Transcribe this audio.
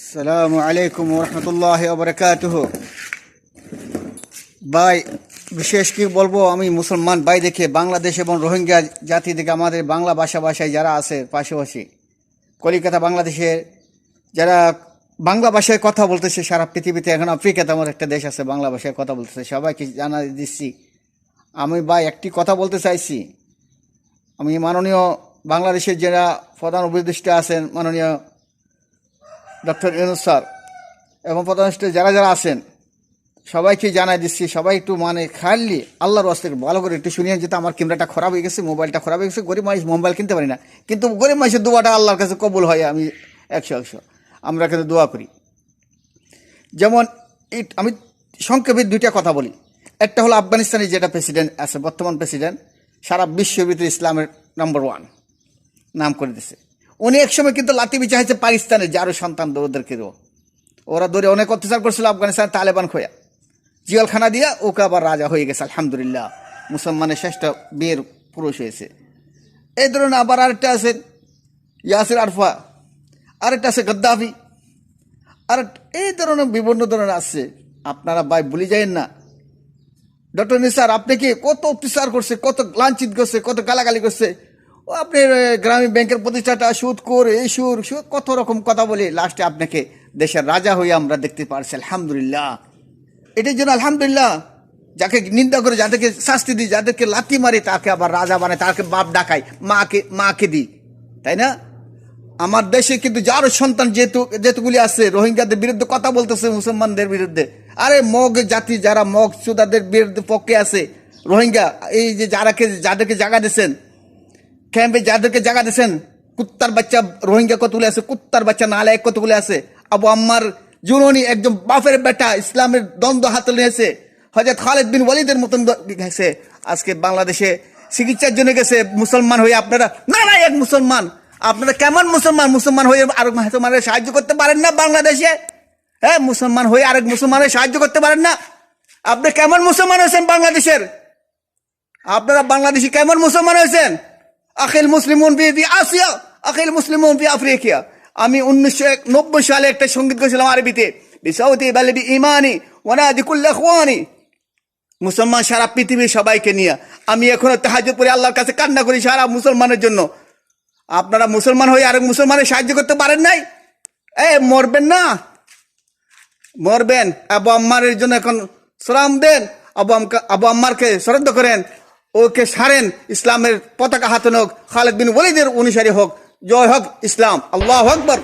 আসসালামু আলাইকুম রহমতুল্লাহ বরকাতুহ। ভাই, বিশেষ কি বলবো, আমি মুসলমান ভাই দেখে বাংলাদেশ এবং রোহিঙ্গা জাতি থেকে আমাদের বাংলা ভাষায় যারা আছে পাশাপাশি কলিকাতা বাংলাদেশের যারা বাংলা ভাষায় কথা বলতেছে সারা পৃথিবীতে, এখন আফ্রিকাতে আমার একটা দেশ আছে বাংলা ভাষায় কথা বলতেছে, সবাইকে জানা দিচ্ছি। আমি ভাই একটি কথা বলতে চাইছি, আমি মাননীয় বাংলাদেশের যারা প্রধান উপদেষ্টা আছেন মাননীয় ডক্টর ইউনূস স্যার এবং প্রধানমন্ত্রী যারা যারা আছেন সবাইকে জানাই দিচ্ছি, সবাই একটু খালি আল্লাহর ওয়াস্তে ভালো করে একটু শুনিয়ে যেতে। আমার ক্যামেরাটা খারাপ হয়ে গেছে, মোবাইলটা খারাপ হয়ে গেছে, গরিব মানুষ মোবাইল কিনতে পারি না, কিন্তু গরিব মানুষের দোয়াটা আল্লাহর কাছে কবুল হয়। আমি 100 আমরা কিন্তু দোয়া করি। যেমন আমি সংক্ষেপে দুইটা কথা বলি। একটা হলো আফগানিস্তানের যেটা প্রেসিডেন্ট আছে, বর্তমান প্রেসিডেন্ট, সারা বিশ্বের ভিতরে ইসলামের নাম্বার 1 নাম করে দিছে। উনি একসময় কিন্তু লাথি বিছা হয়েছে পাকিস্তানের যারও সন্তান ওদেরকেও, ওরা ধরে অনেক অত্যাচার করছিল আফগানিস্তান তালেবান খোয়া জিয়ালখানা দিয়া, ওকে আবার রাজা হয়ে গেছে আলহামদুলিল্লাহ, মুসলমানের শ্রেষ্ঠ বীর পুরুষ হয়েছে। এই ধরনের আবার আরেকটা আছে ইয়াসির আরফা, আরেকটা আছে গদ্দাফি, আর এই ধরনের বিভিন্ন ধরনের আছে। আপনারা ভাই ভুলে যাইেন না, ডক্টর নিসার আপনি কি কত অত্যাচার করছে, কত লাঞ্ছিত করছে, কত গালাগালি করছে। ও আপনি গ্রামীণ ব্যাংকের প্রতিষ্ঠাটা সুদ করে এই সুদ কত রকম কথা বলে লাস্টে আপনাকে দেশের রাজা হয়ে আমরা দেখতে পারছি আলহামদুলিল্লাহ। এটার জন্য আলহামদুলিল্লাহ, যাকে নিন্দা করে, যাদেরকে শাস্তি দিই, যাদেরকে লাথি মারি, তাকে আবার রাজা বানায়, তাকে বাপ ডাকাই, মাকে দিই, তাই না? আমার দেশে কিন্তু যারও সন্তান যেতুগুলি আছে রোহিঙ্গাদের বিরুদ্ধে কথা বলতেছে, মুসলমানদের বিরুদ্ধে। আরে মগ জাতি যারা মগ সুদাদের বিরুদ্ধে পক্ষে আছে রোহিঙ্গা, এই যে যাদেরকে জায়গা দিয়েছেন ক্যাম্পে, যাদেরকে জায়গা দিয়েছেন, কুত্তার বাচ্চা রোহিঙ্গা কতগুলি আছে, কুত্তার বাচ্চা নালায়ক কতগুলি আছে। আবু আম্মার জুননি একজন বাপের বেটা, ইসলামের দ্বন্দ্ব হাতে নিয়েছে, হযরত খালিদ বিন ওয়ালিদের মতন গেছে, আজকে বাংলাদেশে চিকিৎসার জন্য গেছে মুসলমান হয়ে। আপনারা নালায়ক মুসলমান, আপনারা কেমন মুসলমান হয়ে আরেক মুসলমানের সাহায্য করতে পারেন না বাংলাদেশে? হ্যাঁ, মুসলমান হয়ে আরেক মুসলমানের সাহায্য করতে পারেন না? আপনি কেমন মুসলমান হয়েছেন বাংলাদেশের? আপনারা বাংলাদেশি কেমন মুসলমান হয়েছেন? আখিল মুসলিমুন ফি আসিয়া, আখিল মুসলিমুন ফি আফ্রিকা। আমি 1990 সালে একটা সঙ্গীত গেছিলাম আরবিতে, বিসাউতি বালবি ইমানি ওয়ানাদি কুল্লা ইখওয়ানি। মুসলমান সারা পৃথিবীর সবাইকে নিয়ে আমি এখনো তাহাজ্জুদ পড়ে আল্লাহর কাছে কান্না করি সারা মুসলমানের জন্য। আপনারা মুসলমান হয়ে আরেক মুসলমানের সাহায্য করতে পারেন নাই? মরবেন না, মরবেন। আবু আম্মারের জন্য এখন সালাম দেন, আবু আম্মারকে শ্রদ্ধা করেন, ওকে সারেন, ইসলামের পতাকা হাতে হোক, খালিদ বিন ওয়ালিদের অনুসারী হোক। জয় হোক ইসলাম, আল্লাহু আকবার।